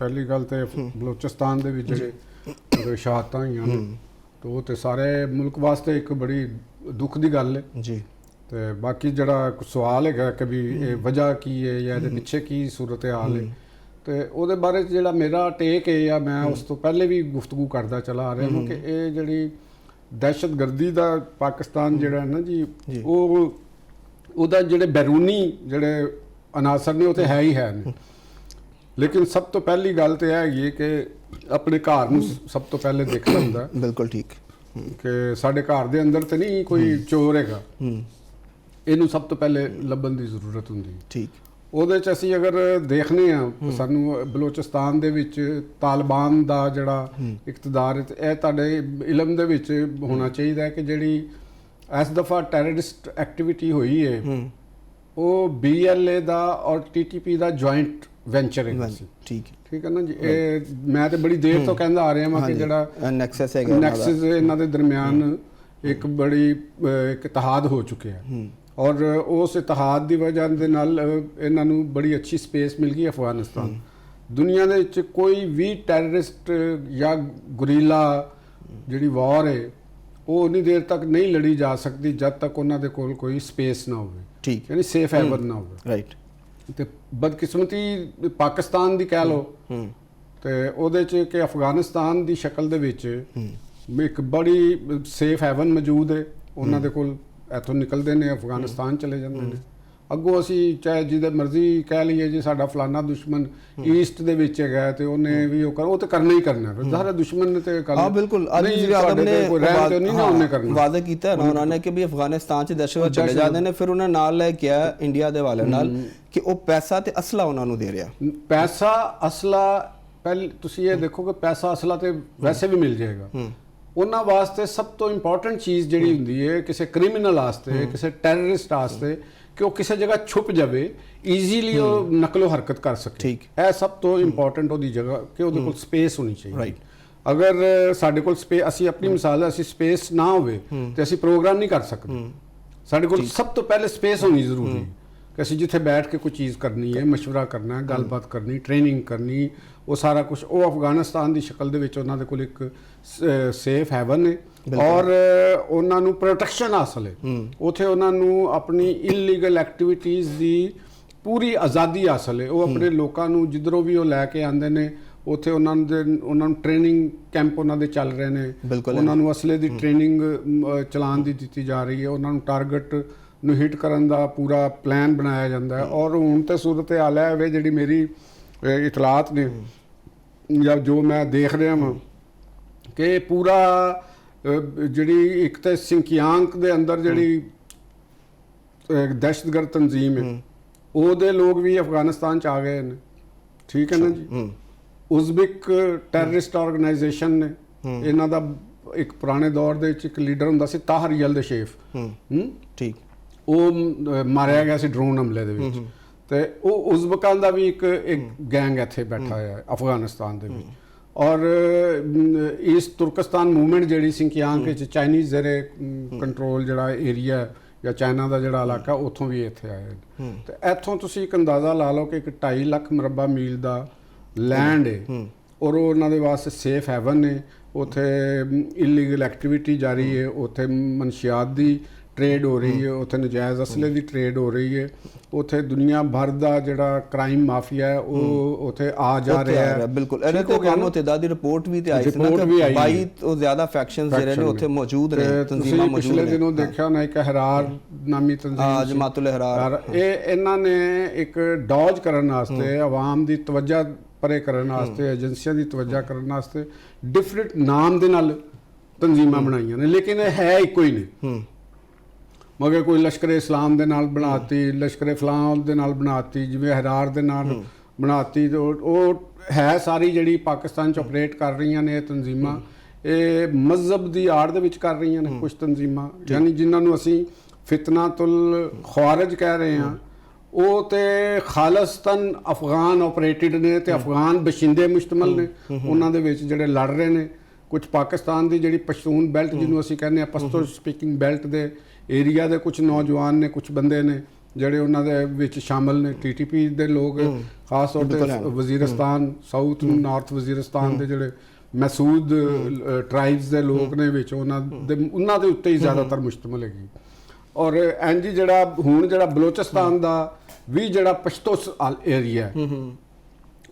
ਪਹਿਲੀ ਗੱਲ ਤੇ ਬਲੋਚਿਸਤਾਨ ਦੇ ਵਿੱਚ ਜਿਹੜੇ ਸ਼ਹਾਦਤਾਂ ਹੋਈਆਂ ਨੇ ਤੇ ਉਹ ਤੇ ਸਾਰੇ ਮੁਲਕ ਵਾਸਤੇ ਇੱਕ ਬੜੀ ਦੁੱਖ ਦੀ ਗੱਲ ਹੈ ਜੀ। ਤੇ ਬਾਕੀ ਜਿਹੜਾ ਸਵਾਲ ਹੈਗਾ ਕਿ ਵੀ ਇਹ ਵਜ੍ਹਾ ਕੀ ਹੈ ਜਾਂ ਇਹਦੇ ਪਿੱਛੇ ਕੀ ਸੂਰਤ ਹਾਲ ਹੈ ਤੇ ਉਹਦੇ ਬਾਰੇ ਜਿਹੜਾ ਮੇਰਾ ਟੇਕ ਹੈ ਜਾਂ ਮੈਂ ਉਸ ਤੋਂ ਪਹਿਲੇ ਵੀ ਗੁਫ਼ਤਗੂ ਕਰਦਾ ਚਲਾ ਆ ਰਿਹਾ ਹਾਂ ਕਿ ਇਹ ਜਿਹੜੀ ਦਹਿਸ਼ਤਗਰਦੀ ਦਾ ਪਾਕਿਸਤਾਨ ਜਿਹੜਾ ਹੈ ਨਾ ਜੀ ਉਹਦਾ ਜਿਹੜੇ ਬੈਰੂਨੀ ਜਿਹੜੇ ਅਨਾਸਰ ਨੇ ਉਹ ਤੇ ਹੈ ਹੀ ਹੈ ਨੇ। ਲੇਕਿਨ ਸਭ ਤੋਂ ਪਹਿਲੀ ਗੱਲ ਤੇ ਇਹ ਹੈਗੀ ਕਿ ਆਪਣੇ ਘਰ ਨੂੰ ਸਭ ਤੋਂ ਪਹਿਲੇ ਦੇਖਣਾ ਹੁੰਦਾ। ਬਿਲਕੁਲ ਠੀਕ ਕਿ ਸਾਡੇ ਘਰ ਦੇ ਅੰਦਰ ਤੇ ਨਹੀਂ ਕੋਈ ਚੋਰ ਹੈਗਾ, ਇਹਨੂੰ ਸਭ ਤੋਂ ਪਹਿਲੇ ਲੱਭਣ ਦੀ ਜ਼ਰੂਰਤ ਹੁੰਦੀ। ਠੀਕ। ਉਹਦੇ 'ਚ ਅਸੀਂ ਅਗਰ ਦੇਖਨੇ ਆ ਸਾਨੂੰ ਬਲੋਚਿਸਤਾਨ ਦੇ ਵਿੱਚ ਤਾਲਿਬਾਨ ਦਾ ਜਿਹੜਾ ਇਕਤਦਾਰ ਹੈ, ਇਹ ਤੁਹਾਡੇ ਇਲਮ ਦੇ ਵਿੱਚ ਹੋਣਾ ਚਾਹੀਦਾ ਹੈ ਕਿ ਜਿਹੜੀ ਇਸ ਦਫਾ ਟੈਰਰਿਸਟ ਐਕਟੀਵਿਟੀ ਹੋਈ ਹੈ ਉਹ BLA ਦਾ ਔਰ TTP ਦਾ ਜੁਆਇੰਟ ਵੈਂਚਰ ਹੈ। ਠੀਕ ਹੈ ਨਾ ਜੀ। ਇਹ ਮੈਂ ਤੇ ਬੜੀ ਦੇਰ ਤੋਂ ਕਹਿੰਦਾ ਆ ਰਿਹਾ ਹਾਂ ਕਿ ਜਿਹੜਾ ਨੈਕਸਸ ਇਹਨਾਂ ਦੇ ਦਰਮਿਆਨ ਇੱਕ ਬੜੀ ਇੱਕ ਇਤਿਹਾਦ ਹੋ ਚੁੱਕਿਆ ਔਰ ਉਸ ਇਤਿਹਾਦ ਦੀ ਵਜ੍ਹਾ ਦੇ ਨਾਲ ਇਹਨਾਂ ਨੂੰ ਬੜੀ ਅੱਛੀ ਸਪੇਸ ਮਿਲ ਗਈ। ਅਫਗਾਨਿਸਤਾਨ ਦੁਨੀਆ ਦੇ ਵਿੱਚ ਕੋਈ ਵੀ ਟੈਰਰਿਸਟ ਜਾਂ ਗੁਰੀਲਾ ਜਿਹੜੀ ਵਾਰ ਹੈ ਉਹ ਉਨੀ ਦੇਰ ਤੱਕ ਨਹੀਂ ਲੜੀ ਜਾ ਸਕਦੀ ਜਦ ਤੱਕ ਉਹਨਾਂ ਦੇ ਕੋਲ ਕੋਈ ਸਪੇਸ ਨਾ ਹੋਵੇ। ਠੀਕ, ਯਾਨੀ ਸੇਫ ਹੈਵਨ ਨਾ ਹੋਵੇ। ਰਾਈਟ। ਤੇ ਬਦਕਿਸਮਤੀ ਪਾਕਿਸਤਾਨ ਦੀ ਕਹਿ ਲਓ ਤੇ ਉਹਦੇ 'ਚ ਕਿ ਅਫਗਾਨਿਸਤਾਨ ਦੀ ਸ਼ਕਲ ਦੇ ਵਿੱਚ ਇੱਕ ਬੜੀ ਸੇਫ ਹੈਵਨ ਮੌਜੂਦ ਹੈ। ਉਹਨਾਂ ਦੇ ਕੋਲ ਇੱਥੋਂ ਨਿਕਲਦੇ ਨੇ ਅਫਗਾਨਿਸਤਾਨ ਚਲੇ ਜਾਂਦੇ ਨੇ। ਅੱਗੋਂ ਅਸੀਂ ਚਾਹੇ ਜਿਹਦੇ ਮਰਜ਼ੀ ਕਹਿ ਲਈਏ ਜੀ ਸਾਡਾ ਫਲਾਨਾ ਦੁਸ਼ਮਣ ਈਸਟ ਦੇ ਵਿੱਚ ਹੈਗਾ ਤੇ ਉਹਨੇ ਵੀ ਉਹ ਤੇ ਕਰਨਾ ਹੀ ਕਰਨਾ ਹੈ। ਜ਼ਾਹਰ ਦੁਸ਼ਮਣ ਨੇ ਤੇ ਹਾਂ ਬਿਲਕੁਲ ਵਾਅਦਾ ਕੀਤਾ ਨਾ ਉਹਨਾਂ ਨੇ ਕਿ ਵੀ ਅਫਗਾਨਿਸਤਾਨ 'ਚ ਦਹਿਸ਼ਤਗਰਦ ਚਲੇ ਜਾਂਦੇ ਨੇ, ਫਿਰ ਉਹਨਾਂ ਨਾਲ ਲੈ ਕੇ ਆਇਆ ਇੰਡੀਆ ਦੇ ਵਾਲੇ ਨਾਲ ਕਿ ਉਹ ਪੈਸਾ ਤੇ ਅਸਲਾ ਉਹਨਾਂ ਨੂੰ ਦੇ ਰਿਹਾ। ਪੈਸਾ ਅਸਲਾ ਪਹਿਲੇ ਤੁਸੀਂ ਇਹ ਦੇਖੋ ਕਿ ਪੈਸਾ ਅਸਲਾ ਤੇ ਵੈਸੇ ਵੀ ਮਿਲ ਜਾਏਗਾ। ਉਹਨਾਂ ਵਾਸਤੇ ਸਭ ਤੋਂ ਇੰਪੋਰਟੈਂਟ ਚੀਜ਼ ਜਿਹੜੀ ਹੁੰਦੀ ਹੈ ਕਿਸੇ ਕ੍ਰਿਮੀਨਲ ਵਾਸਤੇ, ਕਿਸੇ ਟੈਰਰਿਸਟ ਵਾਸਤੇ, ਕਿ ਉਹ ਕਿਸੇ ਜਗ੍ਹਾ ਛੁਪ ਜਾਵੇ, ਈਜ਼ੀਲੀ ਉਹ ਨਕਲੋ ਹਰਕਤ ਕਰ ਸਕੇ। ਠੀਕ। ਇਹ ਸਭ ਤੋਂ ਇੰਪੋਰਟੈਂਟ ਉਹਦੀ ਜਗ੍ਹਾ ਕਿ ਉਹਦੇ ਕੋਲ ਸਪੇਸ ਹੋਣੀ ਚਾਹੀਦੀ। ਰਾਈਟ। ਅਗਰ ਸਾਡੇ ਕੋਲ ਅਸੀਂ ਆਪਣੀ ਮਿਸਾਲ ਅਸੀਂ ਸਪੇਸ ਨਾ ਹੋਵੇ ਤੇ ਅਸੀਂ ਪ੍ਰੋਗਰਾਮ ਨਹੀਂ ਕਰ ਸਕਦੇ। ਸਾਡੇ ਕੋਲ ਸਭ ਤੋਂ ਪਹਿਲੇ ਸਪੇਸ ਹੋਣੀ ਜ਼ਰੂਰੀ ਹੈ ਕਿ ਅਸੀਂ ਜਿੱਥੇ ਬੈਠ ਕੇ ਕੋਈ ਚੀਜ਼ ਕਰਨੀ ਹੈ, ਮਸ਼ਵਰਾ ਕਰਨਾ ਹੈ, ਗੱਲਬਾਤ ਕਰਨੀ, ਟ੍ਰੇਨਿੰਗ ਕਰਨੀ, ਉਹ ਸਾਰਾ ਕੁਝ ਉਹ ਅਫਗਾਨਿਸਤਾਨ ਦੀ ਸ਼ਕਲ ਦੇ ਵਿੱਚ ਉਹਨਾਂ ਦੇ ਕੋਲ ਇੱਕ ਸੇਫ ਹੈਵਨ ਹੈ ਔਰ ਉਹਨਾਂ ਨੂੰ ਪ੍ਰੋਟੈਕਸ਼ਨ ਹਾਸਲ ਹੈ। ਉੱਥੇ ਉਹਨਾਂ ਨੂੰ ਆਪਣੀ ਇਲੀਗਲ ਐਕਟੀਵਿਟੀਜ਼ ਦੀ ਪੂਰੀ ਆਜ਼ਾਦੀ ਹਾਸਲ ਹੈ। ਉਹ ਆਪਣੇ ਲੋਕਾਂ ਨੂੰ ਜਿੱਧਰੋਂ ਵੀ ਉਹ ਲੈ ਕੇ ਆਉਂਦੇ ਨੇ ਉੱਥੇ ਉਹਨਾਂ ਨੂੰ ਟ੍ਰੇਨਿੰਗ ਕੈਂਪ ਉਹਨਾਂ ਦੇ ਚੱਲ ਰਹੇ ਨੇ। ਉਹਨਾਂ ਨੂੰ ਅਸਲੇ ਦੀ ਟ੍ਰੇਨਿੰਗ ਚਲਾਉਣ ਦੀ ਦਿੱਤੀ ਜਾ ਰਹੀ ਹੈ। ਉਹਨਾਂ ਨੂੰ ਟਾਰਗੇਟ ਨੂੰ ਹਿੱਟ ਕਰਨ ਦਾ ਪੂਰਾ ਪਲਾਨ ਬਣਾਇਆ ਜਾਂਦਾ ਹੈ। ਔਰ ਹੁਣ ਤੇ ਸੂਰਤ ਹਾਲ ਹੈ ਜਿਹੜੀ ਮੇਰੀ ਇਤਲਾਤ ਨੇ ਜਾਂ ਜੋ ਮੈਂ ਦੇਖ ਰਿਹਾ ਹਾਂ ਕਿ ਪੂਰਾ ਜਿਹੜੀ ਇੱਕ ਤਾਂ ਸਿੰਕਿਆਂਗ ਦੇ ਅੰਦਰ ਜਿਹੜੀ ਦਹਿਸ਼ਤਗਰਦ ਤਨਜ਼ੀਮ ਹੈ ਉਹਦੇ ਲੋਕ ਵੀ ਅਫਗਾਨਿਸਤਾਨ 'ਚ ਆ ਗਏ ਨੇ। ਠੀਕ ਹੈ ਨਾ ਜੀ। ਉਜ਼ਬਿਕ ਟੈਰਰਿਸਟ ਆਰਗੇਨਾਈਜੇਸ਼ਨ ਨੇ, ਇਹਨਾਂ ਦਾ ਇੱਕ ਪੁਰਾਣੇ ਦੌਰ ਦੇ ਵਿੱਚ ਇੱਕ ਲੀਡਰ ਹੁੰਦਾ ਸੀ ਤਾਹਰ ਯਲਦਸ਼ੇਫ। ਠੀਕ। ਉਹ ਮਾਰਿਆ ਗਿਆ ਸੀ ਡਰੋਨ ਹਮਲੇ ਦੇ ਵਿੱਚ ਤੇ ਉਹ ਉਜ਼ਬਕਾਂ ਦਾ ਵੀ ਇੱਕ ਗੈਂਗ ਇੱਥੇ ਬੈਠਾ ਹੋਇਆ ਅਫਗਾਨਿਸਤਾਨ ਦੇ ਵਿੱਚ। ਔਰ ਈਸਟ ਤੁਰਕਸਤਾਨ ਮੂਵਮੈਂਟ ਜਿਹੜੀ ਸਿੰਕਿਆਂਗ ਵਿੱਚ ਚਾਈਨੀਜ਼ ਜ਼ਰੇ ਕੰਟਰੋਲ ਜਿਹੜਾ ਏਰੀਆ ਜਾਂ ਚਾਈਨਾ ਦਾ ਜਿਹੜਾ ਇਲਾਕਾ ਉੱਥੋਂ ਵੀ ਇੱਥੇ ਆਏ ਨੇ। ਤੇ ਇੱਥੋਂ ਤੁਸੀਂ ਇੱਕ ਅੰਦਾਜ਼ਾ ਲਾ ਲਓ ਕਿ ਇੱਕ 2.5 ਲੱਖ ਮੁਰੱਬਾ ਮੀਲ ਦਾ ਲੈਂਡ ਹੈ ਔਰ ਉਹਨਾਂ ਦੇ ਵਾਸਤੇ ਸੇਫ ਹੈਵਨ ਨੇ। ਉੱਥੇ ਇਲੀਗਲ ਐਕਟੀਵਿਟੀ ਜਾਰੀ ਹੈ, ਉੱਥੇ ਮਨਸ਼ਿਆਤ ਦੀ ਟ੍ਰੇਡ ਹੋ ਰਹੀ ਹੈ, ਉੱਥੇ ਨਜਾਇਜ਼ ਅਸਲੇ ਦੀ ਟ੍ਰੇਡ ਹੋ ਰਹੀ ਹੈ, ਉੱਥੇ ਦੁਨੀਆ ਭਰ ਦਾ ਜਿਹੜਾ ਕ੍ਰਾਈਮ ਮਾਫੀਆ ਹੈ ਉਹ ਉੱਥੇ ਆ ਜਾ ਰਿਹਾ ਹੈ। ਬਿਲਕੁਲ। ਇਹਨੇ ਤੇ ਕਾਨੂੰਨ ਤੇ ਦੀ ਰਿਪੋਰਟ ਵੀ ਤੇ ਆਈ ਸੀ ਨਾ ਕਿ 22 ਤੋਂ ਜ਼ਿਆਦਾ ਫੈਕਸ਼ਨਸ ਜਿਹੜੇ ਨੇ ਉੱਥੇ ਮੌਜੂਦ ਨੇ, ਤਨਜ਼ੀਮਾਂ ਮੌਜੂਦ ਨੇ। ਪਿਛਲੇ ਦਿਨੋਂ ਦੇਖਿਆ ਨਾ ਇੱਕ ਹਰਾਰ ਨਾਮੀ ਤਨਜ਼ੀਮ ਜਮਾਤੁਲ ਹਰਾਰ, ਇਹਨਾਂ ਨੇ ਇੱਕ ਡੌਜ ਕਰਨ ਵਾਸਤੇ ਆਵਾਮ ਦੀ ਤਵੱਜਾ ਪਰੇ ਕਰਨ ਵਾਸਤੇ ਏਜੰਸੀਆਂ ਦੀ ਤਵੱਜਾ ਕਰਨ ਵਾਸਤੇ ਡਿਫਰੈਂਟ ਨਾਮ ਦੇ ਨਾਲ ਤਨਜ਼ੀਮਾਂ ਬਣਾਈਆਂ ਨੇ, ਲੇਕਿਨ ਇਹ ਹੈ ਇੱਕੋ ਹੀ ਨੇ। ਮਗਰ ਕੋਈ ਲਸ਼ਕਰ ਇਸਲਾਮ ਦੇ ਨਾਲ ਬਣਾਤੀ, ਲਸ਼ਕਰ ਫਲਾਮ ਦੇ ਨਾਲ ਬਣਾਤੀ, ਜਿਵੇਂ ਹਰਾਰ ਦੇ ਨਾਲ ਬਣਾਤੀ। ਉਹ ਹੈ ਸਾਰੀ ਜਿਹੜੀ ਪਾਕਿਸਤਾਨ 'ਚ ਆਪਰੇਟ ਕਰ ਰਹੀਆਂ ਨੇ ਇਹ ਤਨਜ਼ੀਮਾਂ, ਇਹ ਮਜ਼ਹਬ ਦੀ ਆੜ ਦੇ ਵਿੱਚ ਕਰ ਰਹੀਆਂ ਨੇ ਕੁਝ ਤਨਜ਼ੀਮਾਂ, ਯਾਨੀ ਜਿਨ੍ਹਾਂ ਨੂੰ ਅਸੀਂ ਫਿਤਨਾਤੁਲ ਖਵਾਰਜ ਕਹਿ ਰਹੇ ਹਾਂ। ਉਹ ਤੇ ਖਾਲਿਸਤਨ ਅਫਗਾਨ ਆਪਰੇਟਿਡ ਨੇ ਤੇ ਅਫਗਾਨ ਬਸ਼ਿੰਦੇ ਮੁਸ਼ਤਮਲ ਨੇ ਉਹਨਾਂ ਦੇ ਵਿੱਚ ਜਿਹੜੇ ਲੜ ਰਹੇ ਨੇ। ਕੁਝ ਪਾਕਿਸਤਾਨ ਦੀ ਜਿਹੜੀ ਪਸ਼ਤੂਨ ਬੈਲਟ ਜਿਹਨੂੰ ਅਸੀਂ ਕਹਿੰਦੇ ਹਾਂ ਪਸ਼ਤੋ ਸਪੀਕਿੰਗ ਬੈਲਟ ਦੇ ਏਰੀਆ ਦੇ ਕੁਝ ਨੌਜਵਾਨ ਨੇ, ਕੁਝ ਬੰਦੇ ਨੇ ਜਿਹੜੇ ਉਹਨਾਂ ਦੇ ਵਿੱਚ ਸ਼ਾਮਲ ਨੇ, TTP ਦੇ ਲੋਕ, ਖਾਸ ਤੌਰ ਤੇ ਵਜ਼ੀਰਿਸਤਾਨ, ਸਾਊਥ ਨਾਰਥ ਵਜ਼ੀਰਿਸਤਾਨ ਦੇ ਜਿਹੜੇ ਮਸੂਦ ਟ੍ਰਾਈਬਸ ਦੇ ਲੋਕ ਨੇ ਵਿੱਚ, ਉਹਨਾਂ ਦੇ ਉੱਤੇ ਹੀ ਜ਼ਿਆਦਾਤਰ ਮੁਸ਼ਤਮਲ ਹੈਗੀ। ਔਰ ਇੰਜ ਜਿਹੜਾ ਹੁਣ ਜਿਹੜਾ ਬਲੋਚਿਸਤਾਨ ਦਾ ਵੀ ਜਿਹੜਾ ਪਸ਼ਤੋ ਏਰੀਆ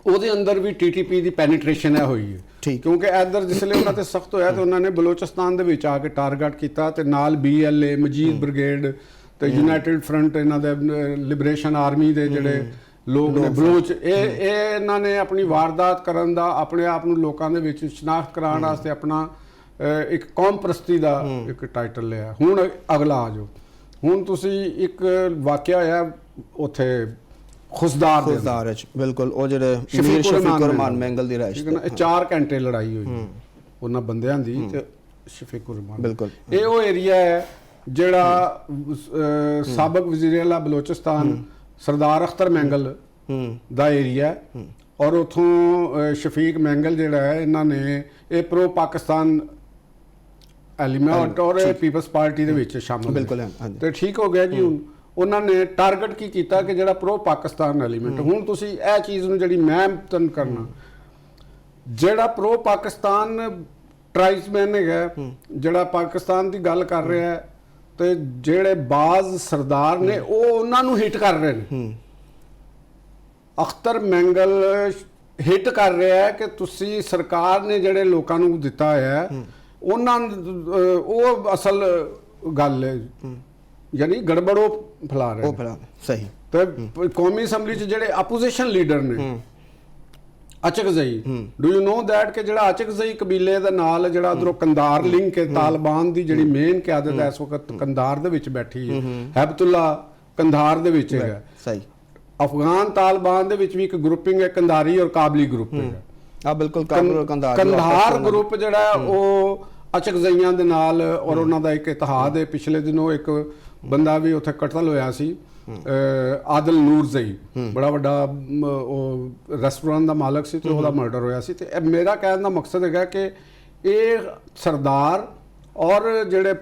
ਉਹਦੇ ਅੰਦਰ ਵੀ TTP ਦੀ ਪੈਨੀਟ੍ਰੇਸ਼ਨ ਹੈ ਹੋਈ ਹੈ, ਕਿਉਂਕਿ ਇੱਧਰ ਜਿਸਲੇ ਉਹਨਾਂ ਤੇ ਸਖਤ ਹੋਇਆ ਤੇ ਉਹਨਾਂ ਨੇ ਬਲੋਚਿਸਤਾਨ ਦੇ ਵਿੱਚ ਆ ਕੇ ਟਾਰਗੇਟ ਕੀਤਾ ਤੇ ਨਾਲ BLA ਮਜੀਦ ਬ੍ਰਿਗੇਡ ਤੇ ਯੂਨਾਈਟਿਡ ਫਰੰਟ, ਇਹਨਾਂ ਦੇ ਲਿਬਰੇਸ਼ਨ ਆਰਮੀ ਦੇ ਜਿਹੜੇ ਲੋਕ ਨੇ ਬਲੋਚ, ਇਹ ਇਹਨਾਂ ਨੇ ਆਪਣੀ ਵਾਰਦਾਤ ਕਰਨ ਦਾ, ਆਪਣੇ ਆਪ ਨੂੰ ਲੋਕਾਂ ਦੇ ਵਿੱਚ ਸ਼ਨਾਖਤ ਕਰਾਉਣ ਵਾਸਤੇ ਆਪਣਾ ਇੱਕ ਕੌਮ ਪ੍ਰਸਤੀ ਦਾ ਇੱਕ ਟਾਈਟਲ ਲਿਆ। ਹੁਣ ਅਗਲਾ ਆ ਜਾਓ, ਹੁਣ ਤੁਸੀਂ ਇੱਕ ਵਾਕਿਆ ਹੋਇਆ ਉੱਥੇ ਖੁਸਦਾਰ ਵਿੱਚ, ਬਿਲਕੁਲ, ਉਹ ਜਿਹੜੇ ਸ਼ਫੀਕ ਰਹਿਮਾਨ ਮੈਂਗਲ ਦੀ ਰਾਇਸ਼, 4 ਘੰਟੇ ਲੜਾਈ ਹੋਈ ਉਹਨਾਂ ਬੰਦਿਆਂ ਦੀ ਤੇ ਸ਼ਫੀਕ ਰਹਿਮਾਨ। ਬਿਲਕੁਲ ਇਹ ਉਹ ਏਰੀਆ ਹੈ ਜਿਹੜਾ ਸਾਬਕ ਵਜ਼ੀਰ ਆਲਾ ਬਲੋਚਿਸਤਾਨ ਸਰਦਾਰ ਅਖਤਰ ਮੈਂਗਲ ਦਾ ਏਰੀਆ, ਔਰ ਉਥੋਂ ਸ਼ਫੀਕ ਮੈਂਗਲ ਜਿਹੜਾ ਹੈ, ਇਹਨਾਂ ਨੇ ਇਹ ਪ੍ਰੋ ਪਾਕਿਸਤਾਨ ਐਲੀਮੈਂਟ ਔਰ ਪੀਪਲਸ ਪਾਰਟੀ ਦੇ ਵਿੱਚ ਸ਼ਾਮਲ, ਬਿਲਕੁਲ, ਤੇ ਠੀਕ ਹੋ ਗਿਆ ਜੀ। ਹੁਣ ਉਹਨਾਂ ਨੇ ਟਾਰਗੇਟ ਕੀ ਕੀਤਾ ਕਿ ਜਿਹੜਾ ਪ੍ਰੋ ਪਾਕਿਸਤਾਨ ਐਲੀਮੈਂਟ, ਹੁਣ ਤੁਸੀਂ ਇਹ ਚੀਜ਼ ਨੂੰ ਜਿਹੜੀ ਮੈਂ ਤਨ ਕਰਨਾ, ਜਿਹੜਾ ਪ੍ਰੋ ਪਾਕਿਸਤਾਨ ਟ੍ਰਾਈਬਸਮੈਨ ਹੈਗਾ, ਜਿਹੜਾ ਪਾਕਿਸਤਾਨ ਦੀ ਗੱਲ ਕਰ ਰਿਹਾ ਹੈ, ਤੇ ਜਿਹੜੇ ਬਾਜ਼ ਸਰਦਾਰ ਨੇ ਉਹ ਉਹਨਾਂ ਨੂੰ ਹਿੱਟ ਕਰ ਰਹੇ ਨੇ। ਅਖਤਰ ਮੈਂਗਲ ਹਿੱਟ ਕਰ ਰਿਹਾ ਹੈ ਕਿ ਤੁਸੀਂ ਸਰਕਾਰ ਨੇ ਜਿਹੜੇ ਲੋਕਾਂ ਨੂੰ ਦਿੱਤਾ ਹੈ ਉਹਨਾਂ ਉਹ ਅਸਲ ਗੱਲ ਹੈ, ਯਾਨੀ ਗੜਬੜੋ ਫੈਲਾ ਰਹੇ। ਸਹੀ। ਤੇ ਕੌਮੀ ਅਸੈਂਬਲੀ 'ਚ ਜਿਹੜੇ ਆਪੋਜੀਸ਼ਨ ਲੀਡਰ ਨੇ, Achakzai, do you know that ਕਿ ਜਿਹੜਾ ਅਚਕਜ਼ਈ ਕਬੀਲੇ ਦੇ ਨਾਲ ਜਿਹੜਾ ਉਧਰੋਂ ਕੰਦਾਰ ਲਿੰਕ ਹੈ, ਤਾਲਿਬਾਨ ਦੀ ਜਿਹੜੀ ਮੇਨ ਕਿਆਦਤ ਹੈ ਇਸ ਵਕਤ ਕੰਦਾਰ ਦੇ ਵਿੱਚ ਬੈਠੀ ਹੈ, ਹੈਬਤੁੱਲਾ ਕੰਦਾਰ ਦੇ ਵਿੱਚ ਹੈਗਾ। ਸਹੀ। ਅਫਗਾਨ ਤਾਲਿਬਾਨ ਦੇ ਵਿੱਚ ਵੀ ਇੱਕ ਗਰੁੱਪਿੰਗ ਹੈ, ਕੰਦਾਰੀ ਔਰ ਕਾਬਲੀ ਗਰੁੱਪ ਹੈਗਾ। ਬਿਲਕੁਲ, ਕੰਦਾਰ ਗਰੁੱਪ ਜਿਹੜਾ ਉਹ ਅਚਕਜ਼ਈਆਂ ਦੇ ਨਾਲ, ਔਰ ਉਹਨਾਂ ਦਾ ਇੱਕ ਇਤਿਹਾਦ ਹੈ। ਪਿਛਲੇ ਦਿਨੋਂ ਇੱਕ ਬੰਦਾ ਵੀ ਉੱਥੇ ਕਤਲ ਹੋਇਆ ਸੀ, ਆਦਲ ਨੂਰਜ਼ਈ, ਬੜਾ ਵੱਡਾ ਉਹ ਰੈਸਟੋਰੈਂਟ ਦਾ ਮਾਲਕ ਸੀ ਤੇ ਉਹਦਾ ਮਰਡਰ ਹੋਇਆ ਸੀ। ਤੇ ਮੇਰਾ ਕਹਿਣ ਦਾ ਮਕਸਦ ਹੈਗਾ ਕਿ ਇਹ ਸਰਦਾਰ ਔਰ ਜਿਹੜੇ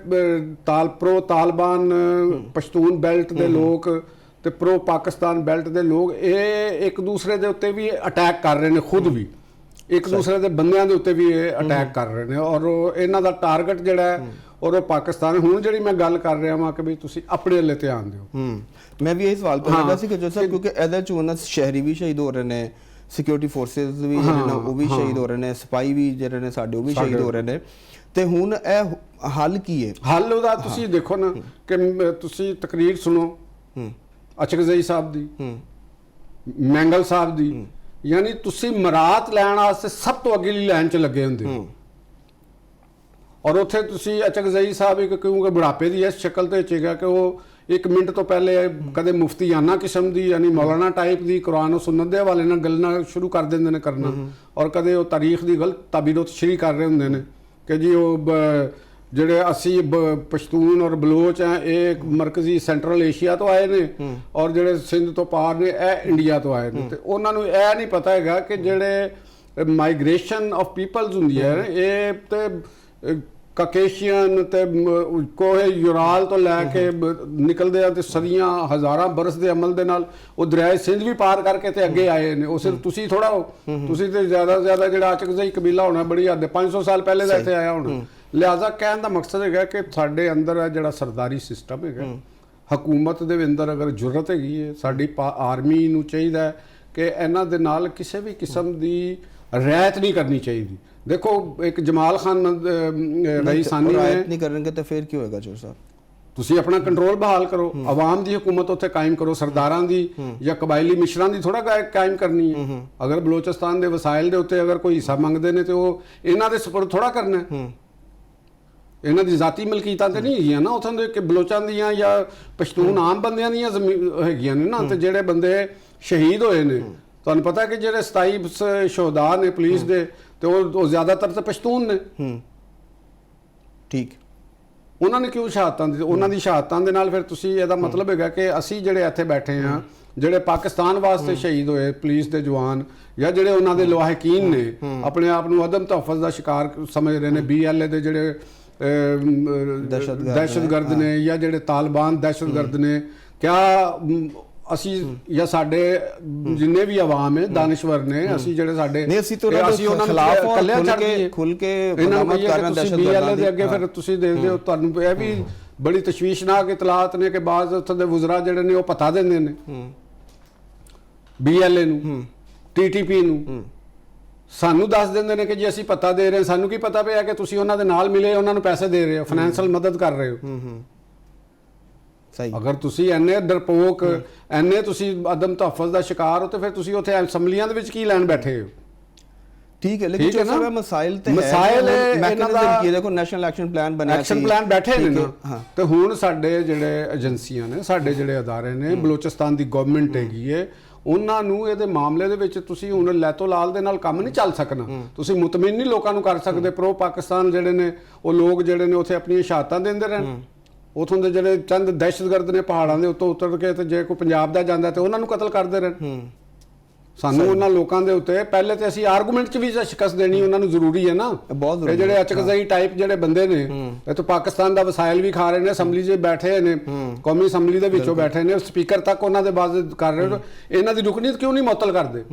ਪ੍ਰੋ ਤਾਲਿਬਾਨ ਪਸ਼ਤੂਨ ਬੈਲਟ ਦੇ ਲੋਕ ਤੇ ਪ੍ਰੋ ਪਾਕਿਸਤਾਨ ਬੈਲਟ ਦੇ ਲੋਕ, ਇਹ ਇੱਕ ਦੂਸਰੇ ਦੇ ਉੱਤੇ ਵੀ ਅਟੈਕ ਕਰ ਰਹੇ ਨੇ, ਖੁਦ ਵੀ ਇੱਕ ਦੂਸਰੇ ਦੇ ਬੰਦਿਆਂ ਦੇ ਉੱਤੇ ਵੀ ਇਹ ਅਟੈਕ ਕਰ ਰਹੇ ਨੇ, ਔਰ ਇਹਨਾਂ ਦਾ ਟਾਰਗੇਟ ਜਿਹੜਾ ਹੈ ਔਰ ਉਹ ਪਾਕਿਸਤਾਨ। ਹੁਣ ਜਿਹੜੀ ਮੈਂ ਗੱਲ ਕਰ ਰਿਹਾ ਹਾਂ ਕਿ ਵੀ ਤੁਸੀਂ ਆਪਣੇ ਵੱਲ ਧਿਆਨ ਦਿਓ। ਮੈਂ ਵੀ ਇਹ ਸਵਾਲ ਕਰਦਾ ਸੀ ਕਿ ਜੋ ਸਾਹਿਬ, ਕਿਉਂਕਿ ਇਹਦੇ ਚ ਉਹਨਾਂ ਸ਼ਹਿਰੀ ਵੀ ਸ਼ਹੀਦ ਹੋ ਰਹੇ ਨੇ, ਸਿਕਿਉਰਿਟੀ ਫੋਰਸਿਸ ਵੀ ਜਿਹੜੇ ਨੇ ਉਹ ਵੀ ਸ਼ਹੀਦ ਹੋ ਰਹੇ ਨੇ, ਸਿਪਾਹੀ ਵੀ ਜਿਹੜੇ ਨੇ ਸਾਡੇ ਉਹ ਵੀ ਸ਼ਹੀਦ ਹੋ ਰਹੇ ਨੇ, ਤੇ ਹੁਣ ਇਹ ਹੱਲ ਕੀ ਹੈ? ਹੱਲ ਉਹਦਾ ਤੁਸੀਂ ਦੇਖੋ ਨਾ ਕਿ ਤੁਸੀਂ ਤਕਰੀਰ ਸੁਣੋ ਅਚਕਜ਼ਈ ਸਾਹਿਬ ਦੀ, ਮੈਂਗਲ ਸਾਹਿਬ ਦੀ, ਯਾਨੀ ਤੁਸੀਂ ਮਰਾਤ ਲੈਣ ਵਾਸਤੇ ਸਭ ਤੋਂ ਅਗਲੀ ਲਾਈਨ 'ਚ ਲੱਗੇ ਹੁੰਦੇ ਹੋ, ਔਰ ਉੱਥੇ ਤੁਸੀਂ ਅਚਕਜ਼ਈ ਸਾਹਿਬ ਇੱਕ ਕਿਉਂਕਿ ਬੁਢਾਪੇ ਦੀ ਇਸ ਸ਼ਕਲ ਤੇ ਚੇਗਾ ਕਿ ਉਹ 1 ਮਿੰਟ ਤੋਂ ਪਹਿਲੇ ਕਦੇ ਮੁਫਤੀਆਨਾ ਕਿਸਮ ਦੀ, ਯਾਨੀ ਮੌਲਾਨਾ ਟਾਈਪ ਦੀ ਕੁਰਾਨ ਸੁਨਨਤ ਦੇ ਹਵਾਲੇ ਨਾਲ ਗੱਲਾਂ ਸ਼ੁਰੂ ਕਰ ਦਿੰਦੇ ਨੇ ਕਰਨਾ, ਔਰ ਕਦੇ ਉਹ ਤਾਰੀਖ ਦੀ ਗਲਤ ਤਾਬੀਰਤ ਸ਼ੁਰੂ ਕਰ ਰਹੇ ਹੁੰਦੇ ਨੇ ਕਿ ਜੀ ਉਹ ਜਿਹੜੇ ਅਸੀਂ ਪਸ਼ਤੂਨ ਔਰ ਬਲੋਚ ਆ ਇਹ ਮਰਕਜ਼ੀ ਸੈਂਟਰਲ ਏਸ਼ੀਆ ਤੋਂ ਆਏ ਨੇ, ਔਰ ਜਿਹੜੇ ਸਿੰਧ ਤੋਂ ਪਾਰ ਨੇ ਇਹ ਇੰਡੀਆ ਤੋਂ ਆਏ ਨੇ। ਤੇ ਉਹਨਾਂ ਨੂੰ ਇਹ ਨਹੀਂ ਪਤਾ ਹੈਗਾ ਕਿ ਜਿਹੜੇ ਮਾਈਗ੍ਰੇਸ਼ਨ ਆਫ ਪੀਪਲਸ ਹੁੰਦੀ ਹੈ ਇਹ ਤੇ ਕਾਕੇਸ਼ੀਅਨ ਤੇ ਕੋਹੇ ਯੂਰਾਲ ਤੋਂ ਲੈ ਕੇ ਨਿਕਲਦੇ ਆ ਤੇ ਸਦੀਆਂ ਹਜ਼ਾਰਾਂ ਬਰਸ ਦੇ ਅਮਲ ਦੇ ਨਾਲ ਉਹ ਦਰਿਆਏ ਸਿੰਧ ਵੀ ਪਾਰ ਕਰਕੇ ਤੇ ਅੱਗੇ ਆਏ ਨੇ। ਉਹ ਸਿਰਫ ਤੁਸੀਂ ਥੋੜਾ ਹੋ, ਤੁਸੀਂ ਤੇ ਜ਼ਿਆਦਾ ਜ਼ਿਆਦਾ ਜਿਹੜਾ ਅਚਕਜ਼ਈ ਕਬੀਲਾ ਹੋਣਾ ਬੜੀ ਹੱਦ 500 ਸਾਲ ਪਹਿਲੇ ਦਾ ਇੱਥੇ ਆਇਆ ਹੋਣਾ। ਲਿਹਾਜ਼ਾ ਕਹਿਣ ਦਾ ਮਕਸਦ ਹੈਗਾ ਕਿ ਸਾਡੇ ਅੰਦਰ ਹੈ ਜਿਹੜਾ ਸਰਦਾਰੀ ਸਿਸਟਮ ਹੈਗਾ, ਹਕੂਮਤ ਦੇ ਅੰਦਰ ਅਗਰ ਜੁਰਤ ਹੈਗੀ ਹੈ, ਸਾਡੀ ਆਰਮੀ ਨੂੰ ਚਾਹੀਦਾ ਕਿ ਇਹਨਾਂ ਦੇ ਨਾਲ ਕਿਸੇ ਵੀ ਕਿਸਮ ਦੀ ਰਿਆਇਤ ਨਹੀਂ ਕਰਨੀ ਚਾਹੀਦੀ। ਦੇਖੋ ਇੱਕ ਜਮਾਲ ਖਾਨ ਰਈਸਾਨੀ ਨੇ ਨਹੀਂ ਕਰਨਗੇ ਤਾਂ ਫਿਰ ਕੀ ਹੋਏਗਾ ਜੋ ਸਾਹਿਬ? ਤੁਸੀਂ ਆਪਣਾ ਕੰਟਰੋਲ ਬਹਾਲ ਕਰੋ, ਆਵਾਮ ਦੀ ਹਕੂਮਤ ਉੱਥੇ ਕਾਇਮ ਕਰੋ, ਸਰਦਾਰਾਂ ਦੀ ਜਾਂ ਕਬਾਇਲੀ ਮਿਸ਼ਰਾਂ ਦੀ ਥੋੜਾ ਕਾਇਮ ਕਰਨੀ ਹੈ। ਅਗਰ ਬਲੋਚਿਸਤਾਨ ਦੇ ਵਸਾਇਲ ਦੇ ਉੱਤੇ ਅਗਰ ਕੋਈ ਹਿੱਸਾ ਮੰਗਦੇ ਨੇ ਤੇ ਉਹ ਇਹਨਾਂ ਦੇ ਸਪੁਰਦ ਥੋੜਾ ਕਰਨਾ ਹੈ। ਇਹਨਾਂ ਦੀ ਜ਼ਾਤੀ ਮਲਕੀਤਾਂ ਤੇ ਨਹੀਂ ਹੈਗੀਆਂ ਨਾ ਉੱਥੋਂ ਦੇ ਕਿ ਬਲੋਚਾਂ ਦੀਆਂ ਜਾਂ ਪਸ਼ਤੂਨ ਆਮ ਬੰਦਿਆਂ ਦੀਆਂ ਹੈਗੀਆਂ ਨੇ ਨਾ। ਤੇ ਜਿਹੜੇ ਬੰਦੇ ਸ਼ਹੀਦ ਹੋਏ ਨੇ, ਤੁਹਾਨੂੰ ਪਤਾ ਕਿ ਜਿਹੜੇ 27 ਸ਼ੋਹਦਾ ਨੇ ਪੁਲਿਸ ਦੇ, ਤੇ ਉਹ ਜ਼ਿਆਦਾਤਰ ਤਾਂ ਪਸ਼ਤੂਨ ਨੇ। ਠੀਕ, ਉਹਨਾਂ ਨੇ ਕਿਉਂ ਸ਼ਹਾਦਤਾਂ ਦਿੱਤੀ? ਉਹਨਾਂ ਦੀ ਸ਼ਹਾਦਤਾਂ ਦੇ ਨਾਲ ਫਿਰ ਤੁਸੀਂ ਇਹਦਾ ਮਤਲਬ ਹੈਗਾ ਕਿ ਅਸੀਂ ਜਿਹੜੇ ਇੱਥੇ ਬੈਠੇ ਹਾਂ, ਜਿਹੜੇ ਪਾਕਿਸਤਾਨ ਵਾਸਤੇ ਸ਼ਹੀਦ ਹੋਏ ਪੁਲਿਸ ਦੇ ਜਵਾਨ ਜਾਂ ਜਿਹੜੇ ਉਹਨਾਂ ਦੇ ਲਵਾਹਿਕੀਨ ਨੇ, ਆਪਣੇ ਆਪ ਨੂੰ ਅਦਮ ਤਹਫਜ਼ ਦਾ ਸ਼ਿਕਾਰ ਸਮਝ ਰਹੇ ਨੇ, BLA ਦੇ ਜਿਹੜੇ ਦਹਿਸ਼ਤਗਰਦ ਨੇ ਜਾਂ ਜਿਹੜੇ ਤਾਲਿਬਾਨ ਦਹਿਸ਼ਤਗਰਦ ਨੇ, ਕਿਆ ਅਸੀਂ ਜਾਂ ਸਾਡੇ ਜਿੰਨੇ ਵੀ ਆਵਾਮ ਹੈ ਦਾਨਿਸ਼ਵਰ ਨੇ, ਅਸੀਂ ਜਿਹੜੇ ਸਾਡੇ ਨਹੀਂ ਅਸੀਂ ਤਾਂ ਉਹਨਾਂ ਦੇ ਖਿਲਾਫ ਖੁੱਲ ਕੇ ਬਰਾਮਦ ਕਰ ਰਹੇ ਹਾਂ ਦਹਿਸ਼ਤਗਰਦਾਂ ਦੇ ਅੱਗੇ। ਫਿਰ ਤੁਸੀਂ ਦੇਖਦੇ ਹੋ ਤੁਹਾਨੂੰ ਇਹ ਵੀ ਬੜੀ ਤਸ਼ਵੀਸ਼ਨਾਕ ਇਤਲਾਤ ਨੇ ਕਿ ਬਾਜ਼ ਉੱਥੇ ਦੇ ਵਜ਼ਰਾ ਜਿਹੜੇ ਨੇ ਉਹ ਪਤਾ ਦਿੰਦੇ ਨੇ BLA ਨੂੰ, TTP ਨੂੰ, ਸਾਨੂੰ ਦੱਸ ਦਿੰਦੇ ਨੇ ਕਿ ਜੀ ਅਸੀਂ ਪਤਾ ਦੇ ਰਹੇ ਹਾਂ। ਸਾਨੂੰ ਕੀ ਪਤਾ ਪਿਆ ਕਿ ਤੁਸੀਂ ਉਹਨਾਂ ਦੇ ਨਾਲ ਮਿਲੇ, ਉਹਨਾਂ ਨੂੰ ਪੈਸੇ ਦੇ ਰਹੇ ਹੋ, ਫਾਈਨੈਂਸ਼ੀਅਲ ਮਦਦ ਕਰ ਰਹੇ ਹੋ। ਸਹੀ। ਅਗਰ ਤੁਸੀਂ ਐਨੇ ਡਰਪੋਕ, ਐਨੇ ਤੁਸੀਂ ਅਦਮ ਤਹਫਜ਼ ਦਾ ਸ਼ਿਕਾਰ ਹੋ ਤੇ ਫਿਰ ਤੁਸੀਂ ਉੱਥੇ ਅਸੈਂਬਲੀਆਂ ਦੇ ਵਿੱਚ ਕੀ ਲੈਣ ਬੈਠੇ ਹੋ? ਠੀਕ ਹੈ, ਲੇਕਿਨ ਜੋ ਸਭ ਮਸਾਇਲ ਤੇ ਮਸਾਇਲ ਇਹਨਾਂ ਦਾ ਕੀ ਦੇਖੋ ਨੈਸ਼ਨਲ ਐਕਸ਼ਨ ਪਲਾਨ ਬਣਿਆ ਸੀ, ਐਕਸ਼ਨ ਪਲਾਨ ਬੈਠੇ ਨੇ ਨਾ। ਤੇ ਹੁਣ ਸਾਡੇ ਜਿਹੜੇ ਏਜੰਸੀਆਂ ਨੇ, ਸਾਡੇ ਜਿਹੜੇ ਅਦਾਰੇ ਨੇ, ਬਲੋਚਿਸਤਾਨ ਦੀ ਗਵਰਨਮੈਂਟ ਹੈਗੀ ਹੈ, ਉਹਨਾਂ ਨੂੰ ਇਹਦੇ ਮਾਮਲੇ ਦੇ ਵਿੱਚ ਤੁਸੀਂ ਹੁਣ ਲੈਤੋ ਲਾਲ ਦੇ ਨਾਲ ਕੰਮ ਨਹੀਂ ਚੱਲ ਸਕਣਾ। ਤੁਸੀਂ ਮੁਤਮਿਨ ਨਹੀਂ ਲੋਕਾਂ ਨੂੰ ਕਰ ਸਕਦੇ। ਪ੍ਰੋ ਪਾਕਿਸਤਾਨ ਜਿਹੜੇ ਨੇ ਉਹ ਲੋਕ ਜਿਹੜੇ ਨੇ ਉੱਥੇ ਆਪਣੀਆਂ ਸ਼ਹਾਦਤਾਂ ਦਿੰਦੇ ਰਹਿਣ। ਉਥੋਂ ਦੇ ਜਿਹੜੇ ਚੰਦ ਦਹਿਸ਼ਤਗਰਦ ਨੇ ਪਹਾੜਾਂ ਦੇ ਉੱਤੋਂ ਉਤਰ ਕੇ ਤੇ ਜੇ ਕੋਈ ਪੰਜਾਬ ਦਾ ਜਾਂਦਾ ਤੇ ਉਹਨਾਂ ਨੂੰ ਕਤਲ ਕਰਦੇ ਰਹਿਣ। ਸਾਨੂੰ ਉਹਨਾਂ ਲੋਕਾਂ ਦੇ ਉੱਤੇ ਪਹਿਲੇ ਤੇ ਅਸੀਂ ਆਰਗੂਮੈਂਟ 'ਚ ਵੀ ਸ਼ਿਕਸਤ ਦੇਣੀ ਉਹਨਾਂ ਨੂੰ ਜ਼ਰੂਰੀ ਹੈ ਨਾ। ਇਹ ਜਿਹੜੇ ਅਚਕਜ਼ਾਈ ਟਾਈਪ ਜਿਹੜੇ ਬੰਦੇ ਨੇ ਇਹ ਤਾਂ ਪਾਕਿਸਤਾਨ ਦਾ ਵਸਾਇਲ ਵੀ ਖਾ ਰਹੇ ਨੇ, ਅਸੈਂਬਲੀ 'ਚ ਬੈਠੇ ਨੇ, ਕੌਮੀ ਅਸੈਂਬਲੀ ਦੇ ਵਿੱਚੋਂ ਬੈਠੇ ਨੇ, ਸਪੀਕਰ ਤੱਕ ਉਹਨਾਂ ਦੇ ਬਾਜ਼ ਕਰ ਰਹੇ ਨੇ। ਇਹਨਾਂ ਦੀ ਰੁਕਨੀਅਤ ਕਿਉਂ ਨਹੀਂ ਮੁਅੱਤਲ ਕਰਦੇ?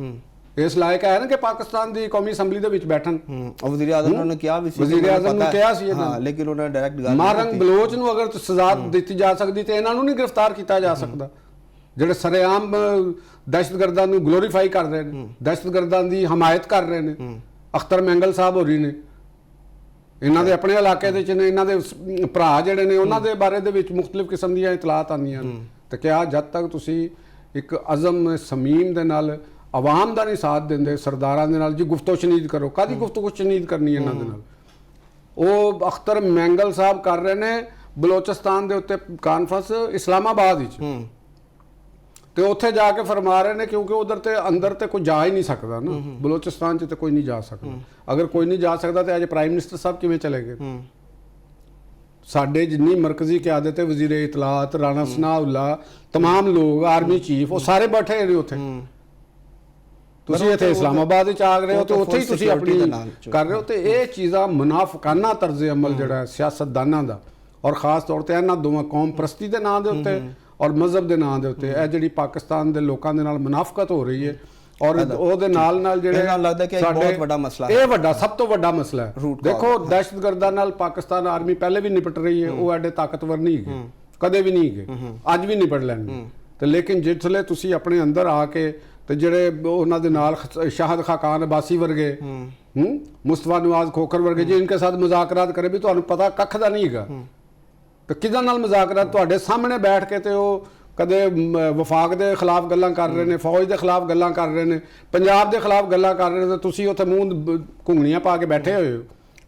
ਇਸ ਲਾਇਕ ਹੈ ਨਾ ਕਿ ਪਾਕਿਸਤਾਨ ਦੀ ਕੌਮੀ ਅਸੈਂਬਲੀ ਦੇ ਵਿੱਚ ਬੈਠਣ। ਵਜ਼ੀਰ ਆਜ਼ਮ ਨੇ ਕਿਹਾ ਵੀ ਸੀ, ਵਜ਼ੀਰ ਆਜ਼ਮ ਨੇ ਕਿਹਾ ਸੀ, ਲੇਕਿਨ ਉਹਨਾਂ ਨੇ ਡਾਇਰੈਕਟ ਗੱਲ ਮਾਰੰਗ ਬਲੋਚ ਨੂੰ ਅਗਰ ਸਜ਼ਾ ਦਿੱਤੀ ਜਾ ਸਕਦੀ ਤੇ ਇਹਨਾਂ ਨੂੰ ਨਹੀਂ ਗ੍ਰਿਫਤਾਰ ਕੀਤਾ ਜਾ ਸਕਦਾ ਜਿਹੜੇ ਸਰੇਆਮ ਦਹਿਸ਼ਤਗਰਦਾਂ ਨੂੰ ਗਲੋਰੀਫਾਈ ਕਰ ਰਹੇ ਨੇ, ਦਹਿਸ਼ਤਗਰਦਾਂ ਦੀ ਹਮਾਇਤ ਕਰ ਰਹੇ ਨੇ। ਅਖਤਰ ਮੈਂਗਲ ਸਾਹਿਬ ਹੋਰੀ ਨੇ, ਇਹਨਾਂ ਦੇ ਆਪਣੇ ਇਲਾਕੇ ਦੇ ਵਿੱਚ ਨੇ, ਇਹਨਾਂ ਦੇ ਭਰਾ ਜਿਹੜੇ ਨੇ ਉਹਨਾਂ ਦੇ ਬਾਰੇ ਦੇ ਵਿੱਚ ਮੁxtਲਿਫ ਕਿਸਮ ਦੀਆਂ ਇਤਲਾਤ ਆਉਂਦੀਆਂ ਨੇ। ਤੇ ਕਿਹਾ ਜਦ ਤੱਕ ਤੁਸੀਂ ਇੱਕ ਅਜ਼ਮ ਸਮੀਮ ਦੇ ਨਾਲ ਆਵਾਮ ਦਾ ਨਹੀਂ ਸਾਥ ਦਿੰਦੇ, ਸਰਦਾਰਾਂ ਦੇ ਨਾਲ ਜੀ ਗੁਫ਼ਤਗੂ ਸ਼ਨੀਦ ਕਰੋ, ਕਾਹਦੀ ਗੁਫ਼ਤਗੂ ਸ਼ਨੀਦ ਕਰਨੀ ਇਹਨਾਂ ਦੇ ਨਾਲ? ਉਹ ਅਖਤਰ ਮੈਂਗਲ ਸਾਹਿਬ ਕਰ ਰਹੇ ਨੇ ਬਲੋਚਿਸਤਾਨ ਦੇ ਉੱਤੇ ਕਾਨਫਰੰਸ ਇਸਲਾਮਾਬਾਦ ਵਿੱਚ, ਤੇ ਉੱਥੇ ਜਾ ਕੇ ਫਰਮਾ ਰਹੇ ਨੇ ਕਿਉਂਕਿ ਉਧਰ ਤੇ ਅੰਦਰ ਤੇ ਕੋਈ ਜਾ ਹੀ ਨਹੀਂ ਸਕਦਾ ਨਾ, ਬਲੋਚਿਸਤਾਨ 'ਚ ਤੇ ਕੋਈ ਨਹੀਂ ਜਾ ਸਕਦਾ। ਅਗਰ ਕੋਈ ਨਹੀਂ ਜਾ ਸਕਦਾ ਤੇ ਅੱਜ ਪ੍ਰਾਈਮ ਮਿਨਿਸਟਰ ਸਾਹਿਬ ਕਿਵੇਂ ਚਲੇ ਗਏ? ਸਾਡੇ ਜਿੰਨੀ ਮਰਕਜ਼ੀ ਕਿਆਦਤ ਹੈ, ਵਜ਼ੀਰ ਇਤਲਾਤ ਰਾਣਾ ਸਨਾਉल्ला, तमाम ਲੋਕ, ਆਰਮੀ ਚੀਫ, ਉਹ ਸਾਰੇ ਬੈਠੇ ਨੇ ਉੱਥੇ। ਤੁਸੀਂ ਇੱਥੇ ਇਸਲਾਮਾਬਾਦ ਵਿੱਚ ਆ ਰਹੇ ਹੋ ਤੇ ਉੱਥੇ ਹੀ ਤੁਸੀਂ ਆਪਣੀ ਕਰ ਰਹੇ ਹੋ। ਤੇ ਇਹ ਚੀਜ਼ਾਂ ਮੁਨਾਫਕਾਨਾ ਤਰਜ਼ ਅਮਲ ਜਿਹੜਾ ਸਿਆਸਤਦਾਨਾਂ ਦਾ, ਔਰ ਖਾਸ ਤੌਰ ਤੇ ਇਹਨਾਂ ਦੋਵਾਂ ਕੌਮ ਪ੍ਰਸਤੀ ਦੇ ਨਾਂ ਦੇ ਉੱਤੇ ਔਰ ਮਜ਼ਹਬ ਦੇ ਨਾਂ ਦੇ ਉੱਤੇ ਇਹ ਜਿਹੜੀ ਪਾਕਿਸਤਾਨ ਦੇ ਲੋਕਾਂ ਦੇ ਨਾਲ ਮੁਨਾਫਕਤ ਹੋ ਰਹੀ ਹੈ, ਔਰ ਉਹਦੇ ਨਾਲ ਜਿਹੜੇ ਲੱਗਦਾ ਕਿ ਇਹ ਬਹੁਤ ਵੱਡਾ ਮਸਲਾ ਹੈ। ਇਹ ਵੱਡਾ, ਸਭ ਤੋਂ ਵੱਡਾ ਮਸਲਾ ਹੈ। ਦੇਖੋ ਦਹਿਸ਼ਤਗਰਦਾਂ ਨਾਲ ਪਾਕਿਸਤਾਨ ਆਰਮੀ ਪਹਿਲੇ ਵੀ ਨਿਪਟ ਰਹੀ ਹੈ, ਉਹ ਐਡੇ ਤਾਕਤਵਰ ਨਹੀਂ ਹੈਗੇ, ਕਦੇ ਵੀ ਨਹੀਂ ਹੈਗੇ, ਅੱਜ ਵੀ ਨਿਪਟ ਲੈਣਗੇ। ਤੇ ਲੇਕਿਨ ਜਿਸਲੇ ਤੁਸੀਂ ਆਪਣੇ ਅੰਦਰ ਆ ਕੇ ਤੇ ਜਿਹੜੇ ਉਹਨਾਂ ਦੇ ਨਾਲ ਸ਼ਾਹਦ ਖਾਕਾਨ ਅਬਾਸੀ ਵਰਗੇ, ਮੁਸਤਫਾ ਨਵਾਜ਼ ਖੋਖਰ ਵਰਗੇ ਜੀ, ਇਨਕੇ ਸਾਥ ਮੁਜ਼ਾਕਰਾਤ ਕਰੇ ਵੀ ਤੁਹਾਨੂੰ ਪਤਾ ਕੱਖ ਦਾ ਨਹੀਂ ਹੈਗਾ। ਤੇ ਕਿਹਦੇ ਨਾਲ ਮੁਜ਼ਾਕਰਾਤ? ਤੁਹਾਡੇ ਸਾਹਮਣੇ ਬੈਠ ਕੇ ਤੇ ਉਹ ਕਦੇ ਵਫਾਕ ਦੇ ਖਿਲਾਫ ਗੱਲਾਂ ਕਰ ਰਹੇ ਨੇ, ਫੌਜ ਦੇ ਖਿਲਾਫ ਗੱਲਾਂ ਕਰ ਰਹੇ ਨੇ, ਪੰਜਾਬ ਦੇ ਖਿਲਾਫ ਗੱਲਾਂ ਕਰ ਰਹੇ ਨੇ, ਤੇ ਤੁਸੀਂ ਉੱਥੇ ਮੂੰਹ ਘੁੰਗਣੀਆਂ ਪਾ ਕੇ ਬੈਠੇ ਹੋਏ ਹੋ।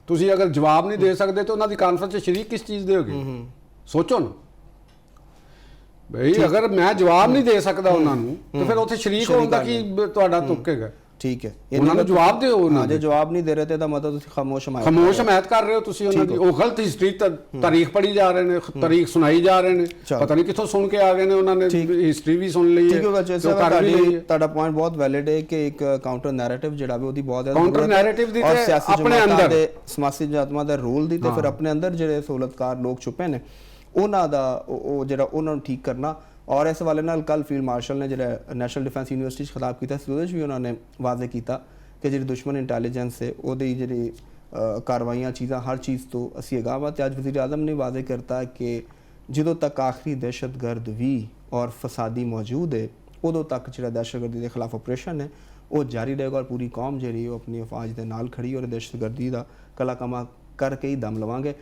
ਤੁਸੀਂ ਅਗਰ ਜਵਾਬ ਨਹੀਂ ਦੇ ਸਕਦੇ ਤਾਂ ਉਹਨਾਂ ਦੀ ਕਾਨਫਰੰਸ 'ਚ ਸ਼ਰੀਕ ਕਿਸ ਚੀਜ਼ ਦੇ ਹੋਗੇ? ਸੋਚੋ ਨਾ ਬਈ, ਅਗਰ ਮੈਂ ਜਵਾਬ ਨਹੀਂ ਦੇ ਸਕਦਾ ਉਹਨਾਂ ਨੂੰ ਤੇ ਫਿਰ ਉੱਥੇ ਸ਼ਰੀਕ ਹੋਣ ਦਾ ਕੀ ਤੁਹਾਡਾ ਤੁੱਕ ਹੈਗਾ? ਠੀਕ ਹੈ, ਉਹਨਾਂ ਨੂੰ ਜਵਾਬ ਦਿਓ। ਉਹਨਾਂ ਜੇ ਜਵਾਬ ਨਹੀਂ ਦੇ ਰਹੇ ਤੇ ਇਹਦਾ ਮਤਲਬ ਤੁਸੀਂ ਖਾਮੋਸ਼ ਹਮਾਇਤ ਕਰ ਰਹੇ ਹੋ। ਤੁਸੀਂ ਉਹਨਾਂ ਦੀ ਉਹ ਗਲਤ ਹਿਸਟਰੀ ਤਾਰੀਖ ਪੜ੍ਹੀ ਜਾ ਰਹੇ ਨੇ, ਤਾਰੀਖ ਸੁਣਾਈ ਜਾ ਰਹੇ ਨੇ, ਪਤਾ ਨਹੀਂ ਕਿੱਥੋਂ ਸੁਣ ਕੇ ਆ ਗਏ ਨੇ, ਉਹਨਾਂ ਨੇ ਹਿਸਟਰੀ ਵੀ ਸੁਣ ਲਈ ਹੈ। ਤੁਹਾਡਾ ਪੁਆਇੰਟ ਬਹੁਤ ਵੈਲਿਡ ਹੈ ਕਿ ਇੱਕ ਕਾਊਂਟਰ ਨੈਰੇਟਿਵ ਜਿਹੜਾ ਵੀ ਉਹਦੀ ਬਹੁਤ ਜ਼ਿਆਦਾ ਕਾਊਂਟਰ ਨੈਰੇਟਿਵ ਦੀ ਤੇ ਆਪਣੇ ਅੰਦਰ ਦੇ ਸਮਾਸੀ ਜਮਾਤਾਂ ਦਾ ਰੋਲ ਦੀ, ਤੇ ਫਿਰ ਆਪਣੇ ਅੰਦਰ ਜਿਹੜੇ ਸਹੂਲਤਕਾਰ ਲੋਕ ਛੁਪੇ ਨੇ ਉਹਨਾਂ ਦਾ ਉਹ ਜਿਹੜਾ ਉਹਨਾਂ ਨੂੰ ਠੀਕ ਕਰਨਾ। ਔਰ ਇਸ ਵਾਲੇ ਨਾਲ ਕੱਲ ਫੀਲਡ ਮਾਰਸ਼ਲ ਨੇ ਜਿਹੜਾ ਨੈਸ਼ਨਲ ਡਿਫੈਂਸ ਯੂਨੀਵਰਸਿਟੀ 'ਚ ਖਿਤਾਬ ਕੀਤਾ ਸੀ, ਉਹਦੇ 'ਚ ਵੀ ਉਹਨਾਂ ਨੇ ਵਾਜ਼ੇ ਕੀਤਾ ਕਿ ਜਿਹੜੀ ਦੁਸ਼ਮਣ ਇੰਟੈਲੀਜੈਂਸ ਹੈ ਉਹਦੀ ਜਿਹੜੀ ਕਾਰਵਾਈਆਂ ਚੀਜ਼ਾਂ ਹਰ ਚੀਜ਼ ਤੋਂ ਅਸੀਂ ਅਗਾਹ ਵਾ। ਤੇ ਅੱਜ ਵਜ਼ੀਰ ਆਜ਼ਮ ਨੇ ਵਾਜ਼ੇ ਕਰਤਾ ਕਿ ਜਦੋਂ ਤੱਕ ਆਖਰੀ ਦਹਿਸ਼ਤਗਰਦ ਵੀ ਔਰ ਫਸਾਦੀ ਮੌਜੂਦ ਹੈ ਉਦੋਂ ਤੱਕ ਜਿਹੜਾ ਦਹਿਸ਼ਤਗਰਦੀ ਦੇ ਖਿਲਾਫ ਆਪਰੇਸ਼ਨ ਹੈ ਉਹ ਜਾਰੀ ਰਹੇਗਾ, ਔਰ ਪੂਰੀ ਕੌਮ ਜਿਹੜੀ ਉਹ ਆਪਣੀ ਅਫਵਾਜ ਦੇ ਨਾਲ ਖੜੀ ਔਰ ਦਹਿਸ਼ਤਗਰਦੀ ਦਾ ਕਲਾ ਕਮਾ ਕਰਕੇ ਹੀ ਦਮ ਲਵਾਂਗੇ।